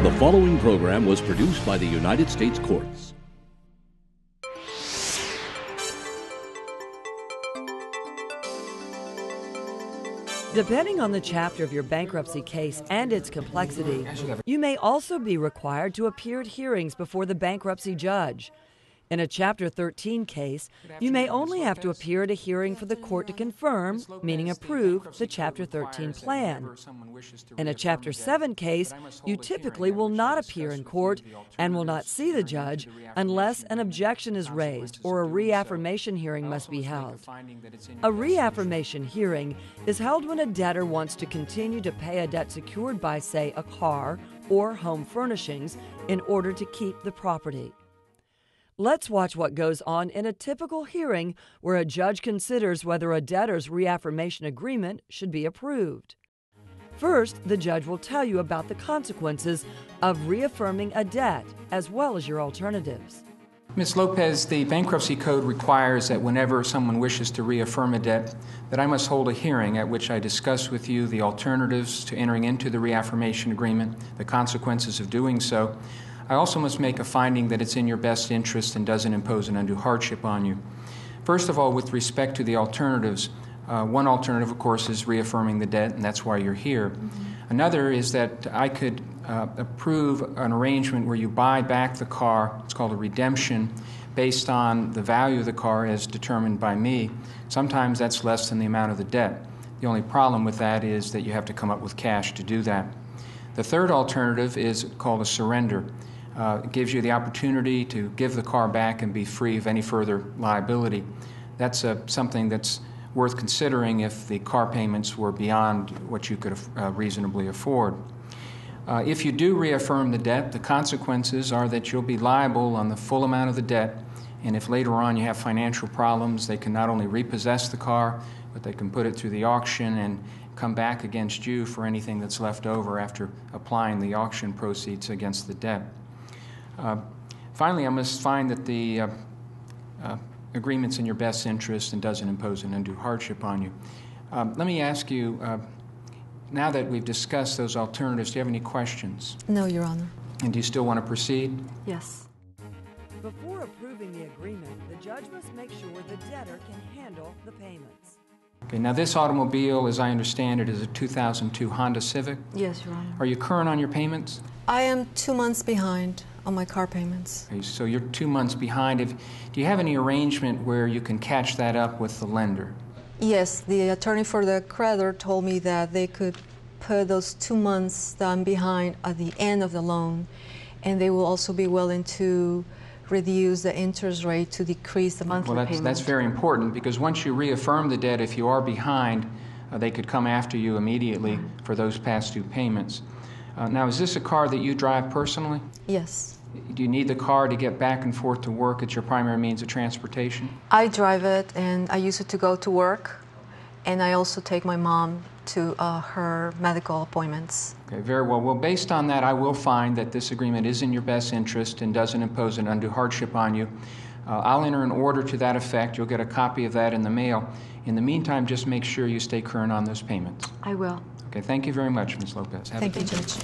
The following program was produced by the United States Courts. Depending on the chapter of your bankruptcy case and its complexity, you may also be required to appear at hearings before the bankruptcy judge. In a Chapter 13 case, you may only have to appear at a hearing for the court to confirm, meaning approve, the Chapter 13 plan. In a Chapter 7 case, you typically will not appear in court and will not see the judge unless an objection is raised or a reaffirmation hearing must be held. A reaffirmation hearing is held when a debtor wants to continue to pay a debt secured by, say, a car or home furnishings in order to keep the property. Let's watch what goes on in a typical hearing where a judge considers whether a debtor's reaffirmation agreement should be approved. First, the judge will tell you about the consequences of reaffirming a debt, as well as your alternatives. Ms. Lopez, the Bankruptcy Code requires that whenever someone wishes to reaffirm a debt, that I must hold a hearing at which I discuss with you the alternatives to entering into the reaffirmation agreement, the consequences of doing so. I also must make a finding that it's in your best interest and doesn't impose an undue hardship on you. First of all, with respect to the alternatives, one alternative, of course, is reaffirming the debt, and that's why you're here. Another is that I could approve an arrangement where you buy back the car. It's called a redemption, based on the value of the car as determined by me. Sometimes that's less than the amount of the debt. The only problem with that is that you have to come up with cash to do that. The third alternative is called a surrender. It gives you the opportunity to give the car back and be free of any further liability. That's something that's worth considering if the car payments were beyond what you could reasonably afford. If you do reaffirm the debt, the consequences are that you'll be liable on the full amount of the debt, and if later on you have financial problems, they can not only repossess the car, but they can put it through the auction and come back against you for anything that's left over after applying the auction proceeds against the debt. Finally, I must find that the agreement's in your best interest and doesn't impose an undue hardship on you. Let me ask you, now that we've discussed those alternatives, do you have any questions? No, Your Honor. And do you still want to proceed? Yes. Before approving the agreement, the judge must make sure the debtor can handle the payments. Okay, now this automobile, as I understand it, is a 2002 Honda Civic. Yes, Your Honor. Are you current on your payments? I am 2 months behind on my car payments. Okay, so you're 2 months behind. Do you have any arrangement where you can catch that up with the lender? Yes, the attorney for the creditor told me that they could put those 2 months that I'm behind at the end of the loan, and they will also be willing to reduce the interest rate to decrease the monthly payment. That's very important, because once you reaffirm the debt, if you are behind, they could come after you immediately for those past due payments. Now, is this a car that you drive personally? Yes. Do you need the car to get back and forth to work? It's your primary means of transportation? I drive it, and I use it to go to work, and I also take my mom to her medical appointments. Okay, very well. Well, based on that, I will find that this agreement is in your best interest and doesn't impose an undue hardship on you. I'll enter an order to that effect. You'll get a copy of that in the mail. In the meantime, just make sure you stay current on those payments. I will. Okay, thank you very much, Ms. Lopez. Thank you, Judge.